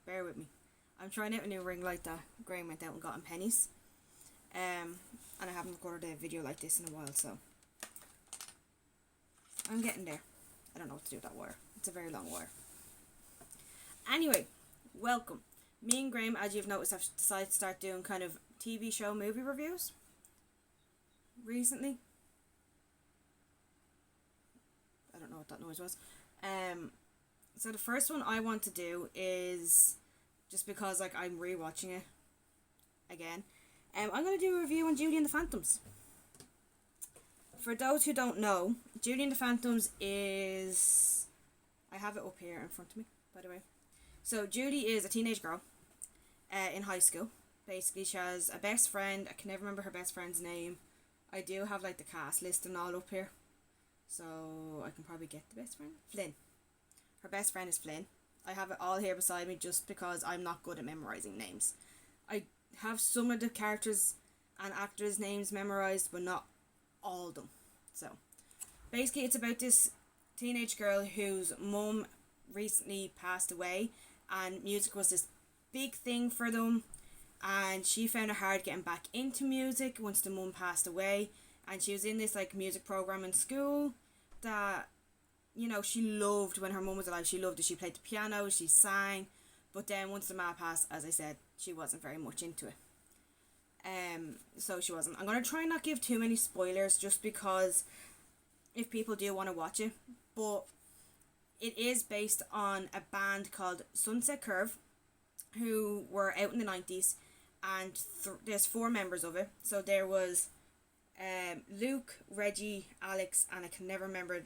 bear with me. I'm trying out a new ring light that Graham went out and got in pennies. And I haven't recorded a video like this in a while, so I'm getting there. I don't know what to do with that wire. It's a very long wire. Anyway, welcome. Me and Graham, as you've noticed, have decided to start doing kind of TV show movie reviews recently. I don't know what that noise was. So the first one I want to do is just because like I'm rewatching it again. I'm going to do a review on Judy and the Phantoms. For those who don't know, Judy and the Phantoms is... I have it up here in front of me, by the way. So Judy is a teenage girl in high school. Basically, she has a best friend. I can never remember her best friend's name. I do have like the cast list and all up here, so I can probably get the best friend. Flynn. Her best friend is Flynn. I have it all here beside me just because I'm not good at memorising names. I have some of the characters and actors' names memorised, but not all of them. So, basically it's about this teenage girl whose mum recently passed away, and music was this big thing for them, and she found it hard getting back into music once the mum passed away, and she was in this like music program in school that, you know, she loved when her mum was alive. She loved it. She played the piano, she sang, but then once the ma passed, as I said, she wasn't very much into it. So she wasn't. I'm going to try and not give too many spoilers just because if people do want to watch it, but it is based on a band called Sunset Curve who were out in the 90s, and there's 4 members of it. So there was Luke, Reggie, Alex, and I can never remember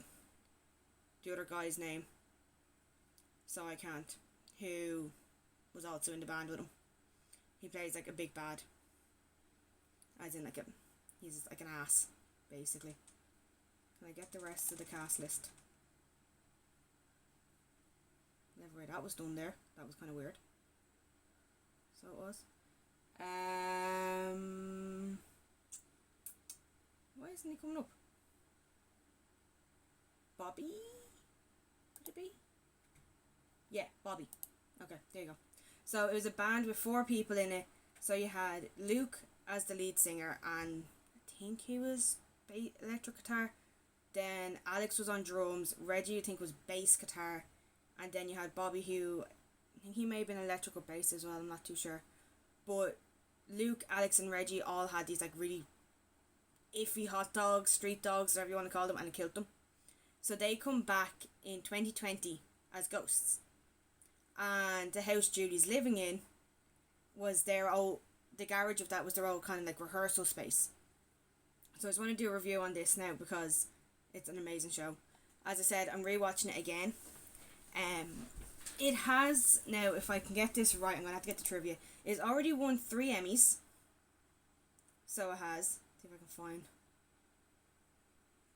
the other guy's name, so I can't, who was also in the band with him. He plays like a big bad, as in like he's like an ass, basically. Can I get the rest of the cast list? Never way that was done there. That was kind of weird. So it was. Why isn't he coming up? Bobby? Could it be? Yeah, Bobby. Okay, there you go. So it was a band with 4 people in it. So you had Luke as the lead singer, and I think he was electric guitar. Then Alex was on drums. Reggie, I think, was bass guitar. And then you had Bobby, who I think he may have been electrical bass as well. I'm not too sure. But Luke, Alex, and Reggie all had these like really iffy hot dogs, street dogs, whatever you want to call them, and it killed them. So they come back in 2020 as ghosts. And the house Judy's living in was the garage of that was their old kind of like rehearsal space. So I just want to do a review on this now because it's an amazing show. As I said, I'm rewatching it again. It has, now if I can get this right, I'm going to have to get the trivia. It's already won 3 Emmys. So it has. See if I can find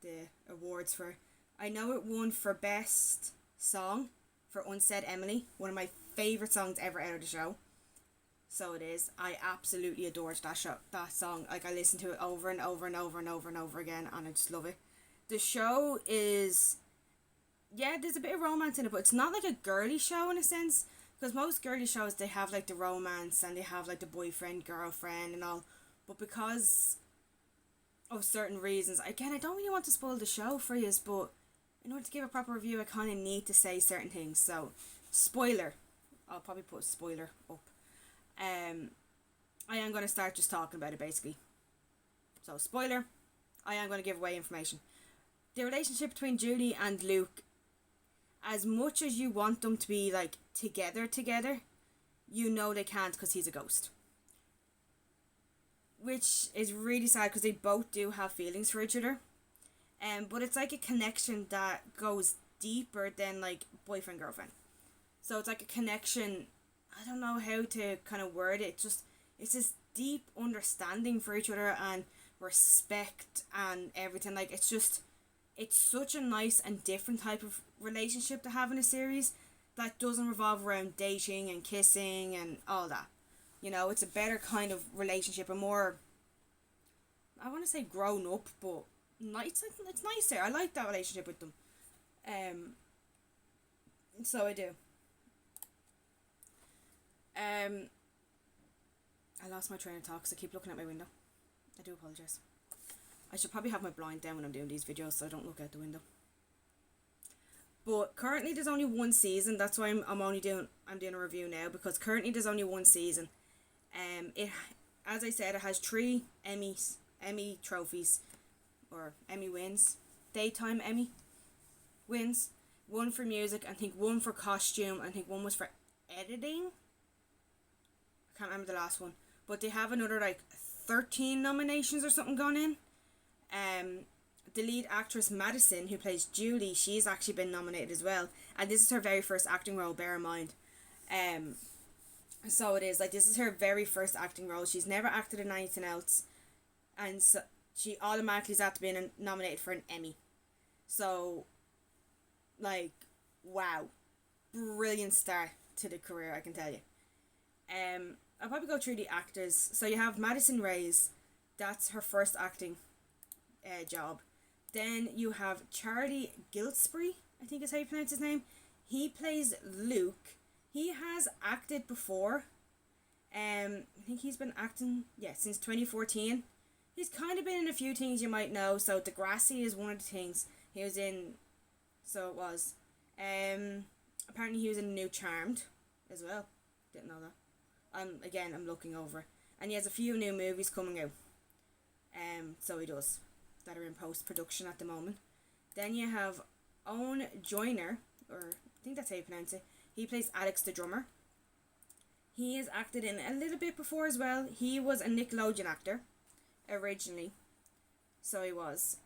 the awards for. I know it won for Best Song for Unsaid Emily, one of my favourite songs ever out of the show. So it is. I absolutely adored that song. Like, I listen to it over and over and over and over and over again, and I just love it. The show is, yeah, there's a bit of romance in it, but it's not like a girly show in a sense, because most girly shows, they have like the romance and they have like the boyfriend, girlfriend and all, but because of certain reasons, again, I don't really want to spoil the show for you, but in order to give a proper review, I kind of need to say certain things. So, spoiler. I'll probably put a spoiler up. I am going to start just talking about it, basically. So, spoiler. I am going to give away information. The relationship between Judy and Luke, as much as you want them to be, like, together, you know they can't because he's a ghost. Which is really sad because they both do have feelings for each other. But it's like a connection that goes deeper than like boyfriend girlfriend. So it's like a connection, I don't know how to kind of word it, it's this deep understanding for each other and respect and everything. Like, it's such a nice and different type of relationship to have in a series that doesn't revolve around dating and kissing and all that. You know, it's a better kind of relationship, a more, I want to say grown up, but it's nicer. I like that relationship with them. So I do. Um, I lost my train of thought because I keep looking at my window. I do apologise. I should probably have my blind down when I'm doing these videos so I don't look out the window. But currently there's only one season. That's why I'm doing a review now, because currently there's only one season. It, as I said, it has 3 Emmy trophies, or Emmy wins, daytime Emmy wins. One for music, I think one for costume, I think one was for editing. I can't remember the last one, but they have another like 13 nominations or something gone in. The lead actress Madison, who plays Julie, she's actually been nominated as well, and this is her very first acting role, bear in mind. So it is like, this is her very first acting role. She's never acted in anything else, and so she automatically is after being nominated for an Emmy. So, like, wow, brilliant start to the career, I can tell you. I'll probably go through the actors. So you have Madison Reyes, that's her first acting job. Then you have Charlie Gilsbury, I think is how you pronounce his name. He plays Luke. He has acted before. I think he's been acting, since 2014. He's kind of been in a few things you might know. So Degrassi is one of the things he was in. So it was. Apparently he was in New Charmed as well. Didn't know that. I'm looking over. And he has a few new movies coming out. So he does. That are in post-production at the moment. Then you have Owen Joyner, or I think that's how you pronounce it. He plays Alex the drummer. He has acted in a little bit before as well. He was a Nickelodeon actor originally. So he was.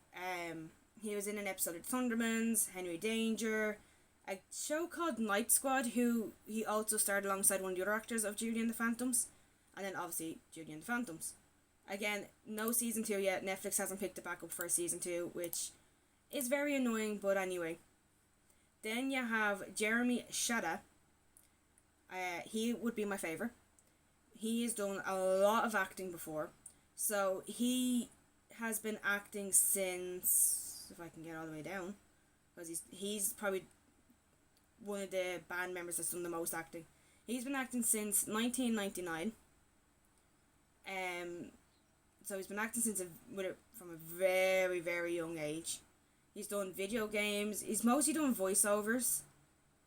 He was in an episode of Thundermans, Henry Danger, a show called Night Squad, who he also starred alongside one of the other actors of Judy and the Phantoms. And then obviously Judy and the Phantoms. Again, no season 2 yet. Netflix hasn't picked it back up for season 2, which is very annoying, but anyway. Then you have Jeremy Shada. He would be my favourite. He has done a lot of acting before. So he has been acting since, if I can get all the way down, because he's probably one of the band members that's done the most acting. He's been acting since 1999. So he's been acting from a very, very young age. He's done video games. He's mostly done voiceovers.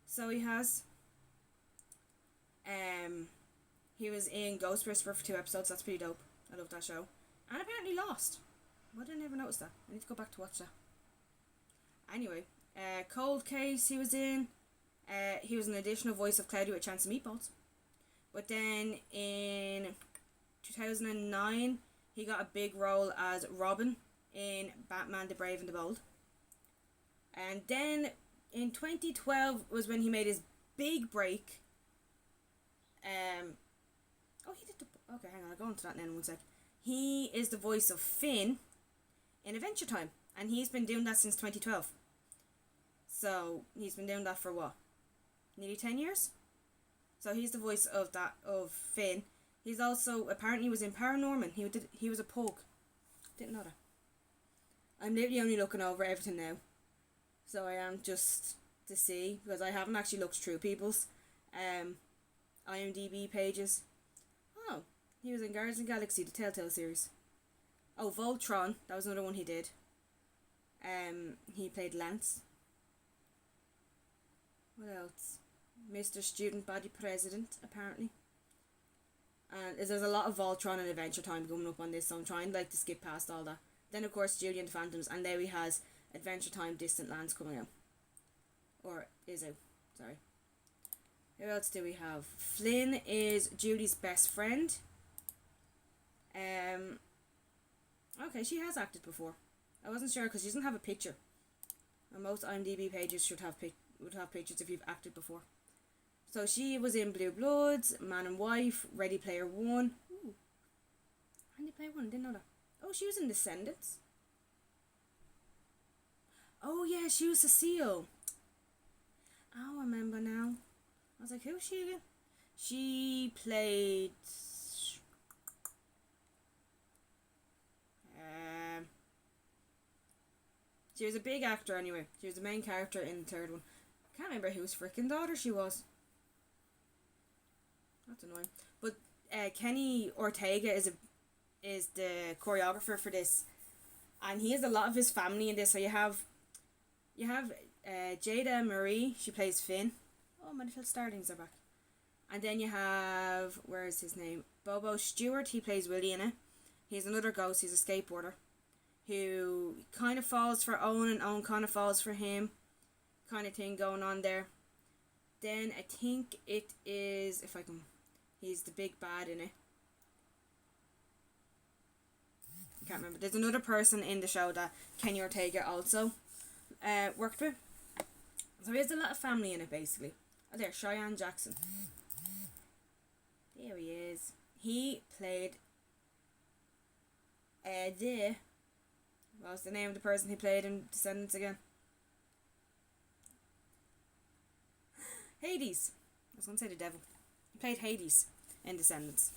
So he has. He was in Ghost Whisperer for 2 episodes. That's pretty dope. I love that show. And apparently Lost. Why did I never notice that? I need to go back to watch that. Anyway, Cold Case he was in. He was an additional voice of Cloudy with a Chance of Meatballs. But then in 2009, he got a big role as Robin in Batman the Brave and the Bold. And then in 2012 was when he made his big break. Okay, hang on, I'll go on to that now in one sec. He is the voice of Finn in Adventure Time, and he's been doing that since 2012. So he's been doing that for what? Nearly 10 years? So he's the voice of Finn. He's also, apparently was in Paranorman. He was a pug. Didn't know that. I'm literally only looking over everything now. So I am just to see, because I haven't actually looked through people's IMDb pages. Oh, he was in Guardians of the Galaxy, the Telltale series. Oh, Voltron, that was another one he did. He played Lance. What else? Mr. Student Body President, apparently. And there's a lot of Voltron and Adventure Time coming up on this, so I'm trying to skip past all that. Then of course Judy and the Phantoms, and there he has Adventure Time Distant Lands coming out. Or is it? Sorry. Who else do we have? Flynn is Judy's best friend. Okay, she has acted before. I wasn't sure because she doesn't have a picture. And most IMDb pages would have pictures if you've acted before. So she was in Blue Bloods, Man and Wife, Ready Player One. Ooh. Ready Player One, didn't know that. Oh, she was in Descendants. Oh yeah, she was Cecile. Oh, I remember now. I was like, who is she again? She played... She was a big actor anyway. She was the main character in the third one. I can't remember whose freaking daughter she was. That's annoying. But Kenny Ortega is the choreographer for this, and he has a lot of his family in this. So you have Jada Marie. She plays Finn. Oh, my little starlings are back. And then you have, where is his name? Bobo Stewart. He plays Willie in it. He's another ghost. He's a skateboarder who kind of falls for Owen, and Owen kind of falls for him, kind of thing going on there. Then I think it is, if I can, he's the big bad in it. I can't remember. There's another person in the show that Kenny Ortega also worked with. So he has a lot of family in it, basically. Oh, there, Cheyenne Jackson. There he is. He played what was the name of the person he played in Descendants again? Hades. I was going to say the devil. He played Hades in Descendants.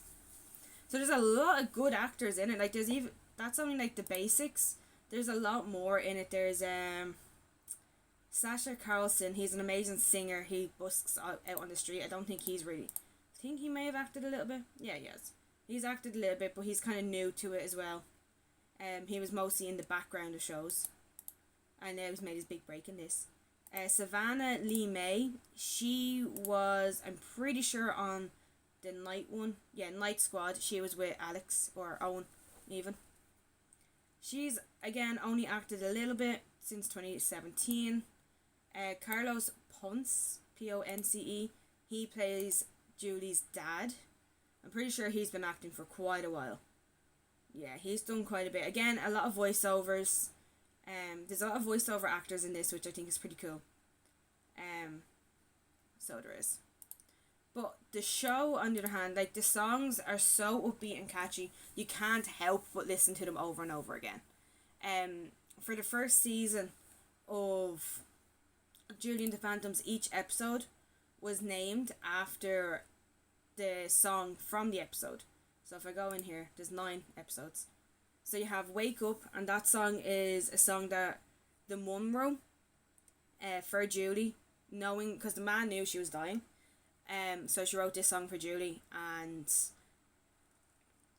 So there's a lot of good actors in it. Like, there's even, that's only like the basics. There's a lot more in it. There's Sasha Carlson. He's an amazing singer. He busks out on the street. I don't think he's really, I think he may have acted a little bit. Yeah, he has. He's acted a little bit, but he's kind of new to it as well. He was mostly in the background of shows, and now he's made his big break in this. Savannah Lee May, she was, I'm pretty sure, on the night one. Yeah, Night Squad. She was with Alex, or Owen, even. She's, again, only acted a little bit since 2017. Carlos Ponce, Ponce, he plays Julie's dad. I'm pretty sure he's been acting for quite a while. Yeah, he's done quite a bit. Again, a lot of voiceovers. There's a lot of voiceover actors in this, which I think is pretty cool. So there is. But the show, on the other hand, like, the songs are so upbeat and catchy, you can't help but listen to them over and over again. For the first season of Julie and the Phantoms, each episode was named after the song from the episode. So if I go in here, there's 9 episodes. So you have Wake Up, and that song is a song that the mum wrote for Julie, knowing, because the man knew she was dying. So she wrote this song for Julie, and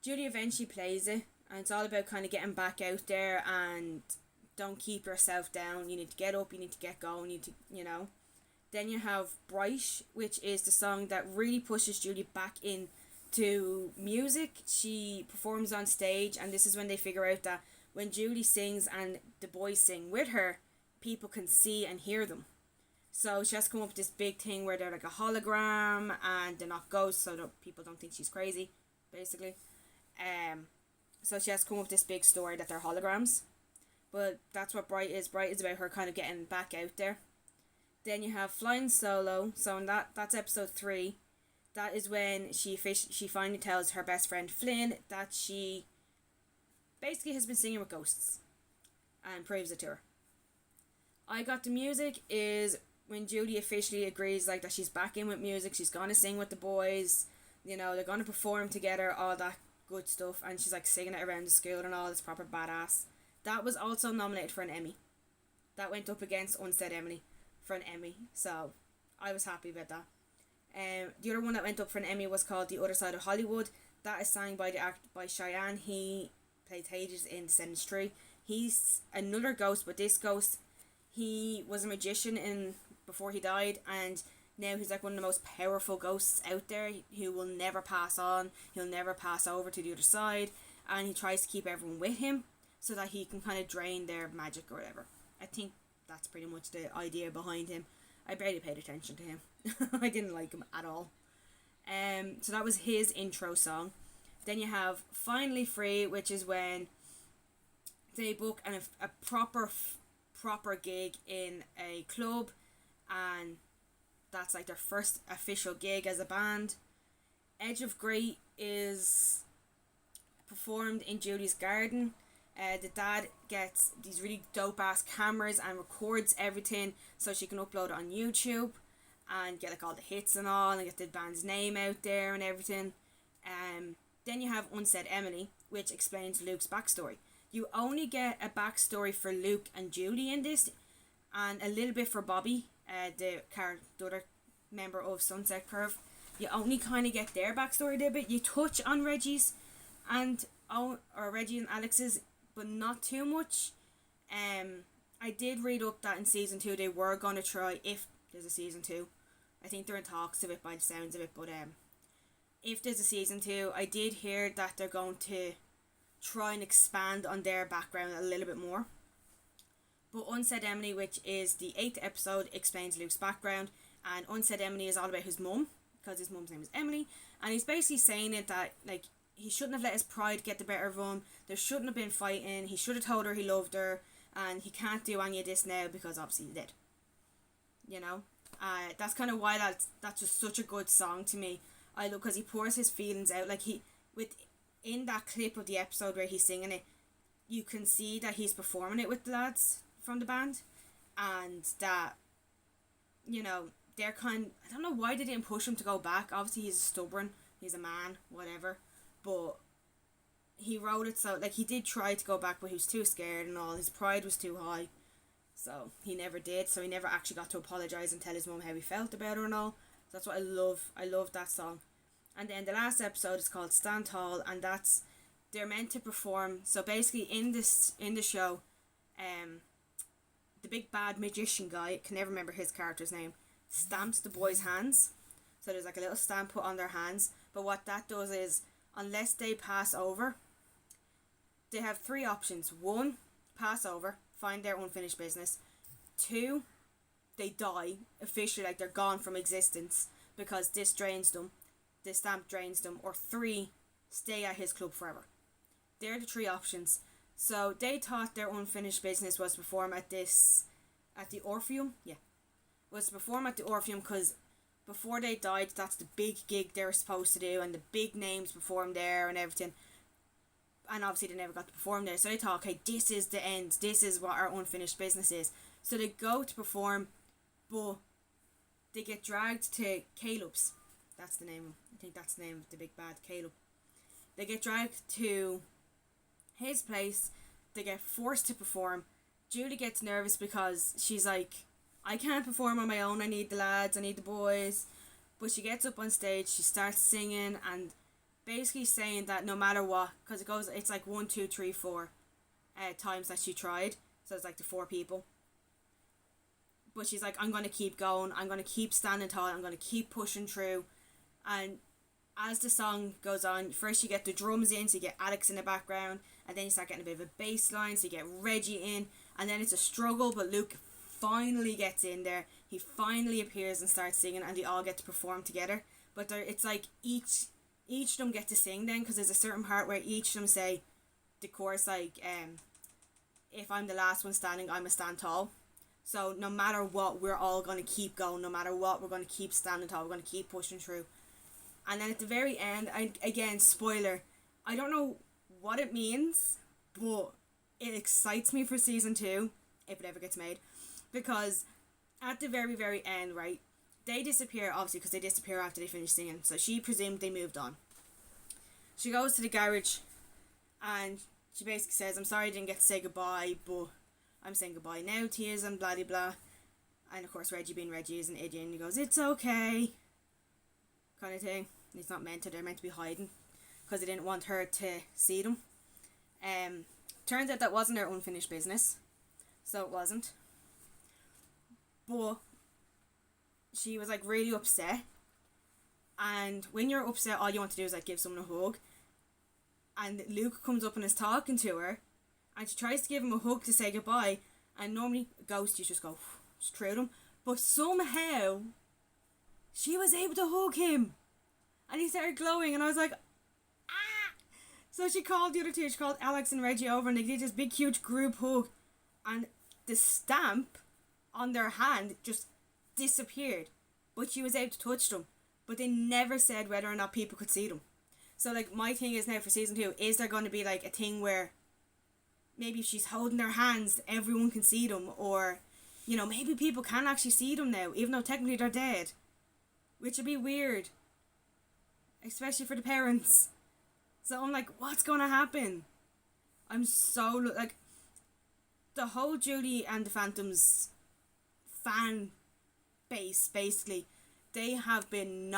Julie eventually plays it, and it's all about kind of getting back out there and don't keep yourself down. You need to get up, you need to get going, you need to, you know. Then you have Bright, which is the song that really pushes Julie back in to music. She performs on stage, and this is when they figure out that when Julie sings and the boys sing with her, people can see and hear them. So she has to come up with this big thing where they're like a hologram and they're not ghosts, so that people don't think she's crazy, basically. So she has to come up with this big story that they're holograms. But that's what Bright is. Bright is about her kind of getting back out there. Then you have Flying Solo. So in that's episode 3. That is when she finally tells her best friend Flynn that she basically has been singing with ghosts, and proves it to her. I Got the Music is when Julie officially agrees, like, that she's back in with music. She's gonna sing with the boys. You know, they're gonna perform together, all that good stuff. And she's like singing it around the school and all. It's proper badass. That was also nominated for an Emmy. That went up against Unsaid Emily for an Emmy. So I was happy about that. The other one that went up for an Emmy was called The Other Side of Hollywood. That is sang by by Cheyenne. He played Hades in Descendants 3. He's another ghost, but this ghost, he was a magician before he died, and now he's like one of the most powerful ghosts out there. Who will never pass on. He'll never pass over to the other side, and he tries to keep everyone with him so that he can kind of drain their magic or whatever. I think that's pretty much the idea behind him. I barely paid attention to him. I didn't like him at all. So that was his intro song. Then you have Finally Free, which is when they book a proper gig in a club, and that's like their first official gig as a band. Edge of Great is performed in Julie's garden. The dad gets these really dope ass cameras and records everything so she can upload it on YouTube and get like all the hits and all, and get the band's name out there and everything. Then you have Unsaid Emily, which explains Luke's backstory. You only get a backstory for Luke and Julie in this, and a little bit for Bobby, the other member of Sunset Curve. you only kind of get their backstory a little bit. You touch on Reggie's and Reggie and Alex's, but not too much. I did read up that in season 2 they were going to try, if there's a season 2, I think they're in talks of it by the sounds of it, but if there's a season 2, I did hear that they're going to try and expand on their background a little bit more. But Unsaid Emily, which is the 8th episode, explains Luke's background, and Unsaid Emily is all about his mum, because his mum's name is Emily, and he's basically saying it that, like, he shouldn't have let his pride get the better of him, there shouldn't have been fighting, he should have told her he loved her, and he can't do any of this now because obviously he did. You know? That's kind of why that's just such a good song to me. I love, because he pours his feelings out, like in that clip of the episode where he's singing it, you can see that he's performing it with the lads from the band, and that, you know, they're I don't know why they didn't push him to go back. Obviously he's stubborn, he's a man, whatever, but he wrote it so, like, he did try to go back, but he was too scared and all, his pride was too high, so he never did, so he never actually got to apologise and tell his mum how he felt about her and all. So that's what I love that song. And then the last episode is called Stand Tall, and they're meant to perform, so basically in the show, the big bad magician guy, can never remember his character's name, stamps the boys' hands. So there's like a little stamp put on their hands. But what that does is, unless they pass over, they have 3 options. 1, pass over, find their unfinished business. 2, they die officially, like they're gone from existence because this drains them. This stamp drains them. Or 3, stay at his club forever. They're the 3 options. So they thought their unfinished business was to perform at the Orpheum. Yeah. Was to perform at the Orpheum because before they died, that's the big gig they were supposed to do, and the big names performed there and everything. And obviously they never got to perform there. So they thought, okay, this is the end. This is what our unfinished business is. So they go to perform, but they get dragged to Caleb's. That's the name. I think that's the name of the big bad, Caleb. They get dragged to his place. They get forced to perform. Julie gets nervous because she's like, I can't perform on my own, I need the lads, I need the boys. But she gets up on stage, she starts singing and basically saying that no matter what, because it's like 1, 2, 3, 4 times that she tried, so it's like the 4 people. But she's like, I'm going to keep going, I'm going to keep standing tall, I'm going to keep pushing through. And as the song goes on, first you get the drums in, so you get Alex in the background, and then you start getting a bit of a bass line, so you get Reggie in, and then it's a struggle, but Luke finally gets in there. He finally appears and starts singing, and they all get to perform together. But it's like each of them get to sing then, because there's a certain part where each of them say the chorus, like, if I'm the last one standing, I must stand tall. So no matter what, we're all going to keep going. No matter what, we're going to keep standing tall. We're going to keep pushing through. And then at the very end, again, spoiler, I don't know what it means, but it excites me for season 2, if it ever gets made, because at the very, very end, right, they disappear, obviously, because they disappear after they finish singing, so she presumed they moved on. She goes to the garage, and she basically says, I'm sorry I didn't get to say goodbye, but I'm saying goodbye now to you, and blah, blah, blah. And of course, Reggie being Reggie is an idiot, and he goes, it's okay, kind of thing. He's not meant to, they're meant to be hiding, because they didn't want her to see them. Turns out that wasn't her unfinished business, so it wasn't. But she was like really upset, and when you're upset, all you want to do is like give someone a hug. And Luke comes up and is talking to her, and she tries to give him a hug to say goodbye, and normally ghosts you just go through them, but somehow she was able to hug him, and he started glowing, and I was like, ah! So she called the other 2, she called Alex and Reggie over, and they did this big huge group hug, and the stamp on their hand just disappeared, but she was able to touch them, but they never said whether or not people could see them. So like my thing is now for season 2, is there going to be like a thing where maybe if she's holding their hands, everyone can see them, or, you know, maybe people can actually see them now, even though technically they're dead, which would be weird, especially for the parents. So I'm like, what's going to happen? I'm so, like, the whole Julie and the Phantoms fan base, basically, they have been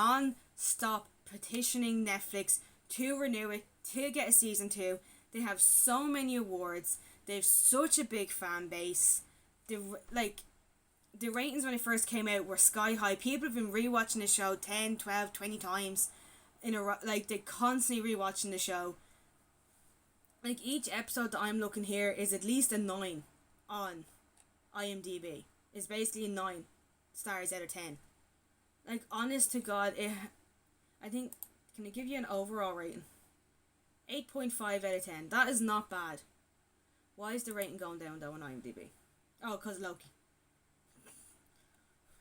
stop petitioning Netflix to renew it, to get a season 2. They have so many awards. They have such a big fan base. The ratings when it first came out were sky high. People have been rewatching the show 10, 12, 20 times in a row. Like, they're constantly rewatching the show. Like, each episode that I'm looking here is at least a 9 on IMDb. It's basically a 9 stars out of 10. Like, honest to God, I think, can I give you an overall rating? 8.5 out of 10. That is not bad. Why is the rating going down though on IMDb? Oh, because Loki.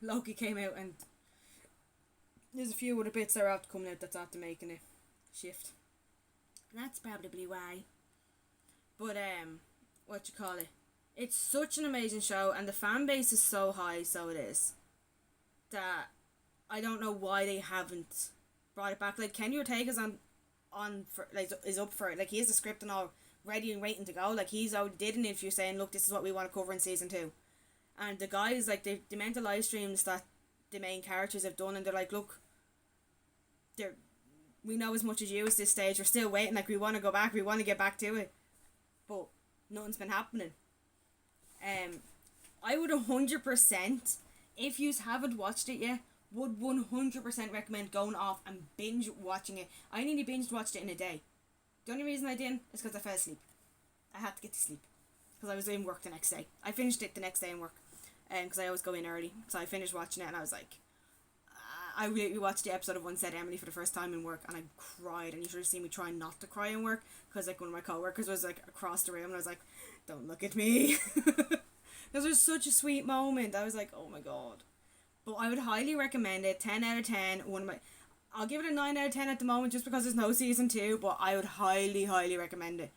Loki came out, and there's a few other bits that are after coming out that's after making a shift. And that's probably why. But what you call it? It's such an amazing show, and the fan base is so high, so it is, that I don't know why they haven't brought it back. Like, Kenny Ortega's is up for it. Like, he has the script and all ready and waiting to go. Like, he's already did an interview saying, look, this is what we want to cover in season 2. And the guys, like, the amount of live streams that the main characters have done, and they're like, look, we know as much as you at this stage. We're still waiting. Like, we want to go back. We want to get back to it. But nothing's been happening. I would 100%, if you haven't watched it yet, would 100% recommend going off and binge watching it. I nearly binge watched it in a day. The only reason I didn't is because I fell asleep. I had to get to sleep because I was doing work the next day. I finished it the next day in work, because I always go in early. So I finished watching it, and I was like, I really watched the episode of Unsaid Emily for the first time in work, and I cried. And you should have seen me trying not to cry in work, because like one of my co-workers was like across the room, and I was like, don't look at me. Because it was such a sweet moment. I was like, oh my god. But I would highly recommend it. 10 out of 10. I'll give it a 9 out of 10 at the moment, just because there's no season 2, but I would highly recommend it.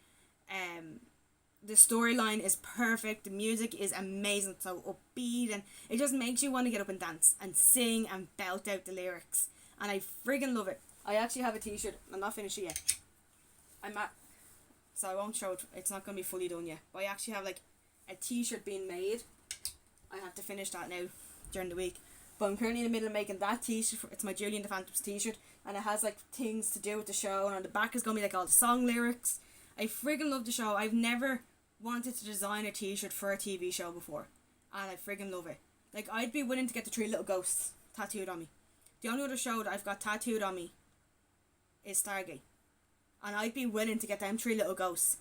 The storyline is perfect. The music is amazing. It's so upbeat, and it just makes you want to get up and dance and sing and belt out the lyrics. And I friggin' love it. I actually have a t-shirt. I'm not finished it yet. So I won't show it. It's not going to be fully done yet. But I actually have like a t-shirt being made. I have to finish that now during the week. But I'm currently in the middle of making that t-shirt. It's my Julian the Phantoms t-shirt, and it has like things to do with the show, and on the back is going to be like all the song lyrics. I friggin' love the show. I've never wanted to design a t-shirt for a TV show before, and I friggin' love it. Like, I'd be willing to get the 3 little ghosts tattooed on me. The only other show that I've got tattooed on me is Stargate, and I'd be willing to get them 3 little ghosts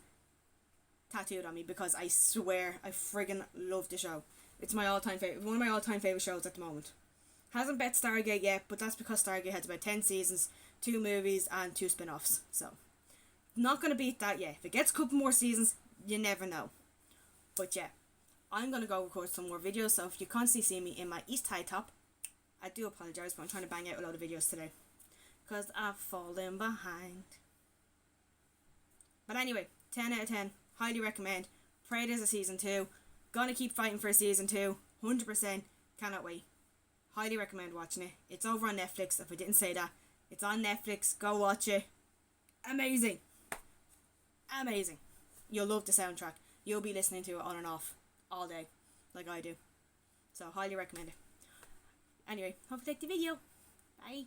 tattooed on me, because I swear I friggin' love the show. It's my all-time favourite, one of my all-time favourite shows at the moment. Hasn't bet Stargate yet, but that's because Stargate has about 10 seasons, 2 movies, and 2 spin-offs. So, not going to beat that yet. If it gets a couple more seasons, you never know. But yeah, I'm going to go record some more videos, so if you constantly see me in my East High top, I do apologise, but I'm trying to bang out a load of videos today, because I've fallen behind. But anyway, 10 out of 10, highly recommend. Pray there's a season 2. Gonna keep fighting for a season 2, 100%, cannot wait. Highly recommend watching it. It's over on Netflix, if I didn't say that. It's on Netflix, go watch it. Amazing. Amazing. You'll love the soundtrack. You'll be listening to it on and off all day, like I do. So, highly recommend it. Anyway, hope you liked the video. Bye.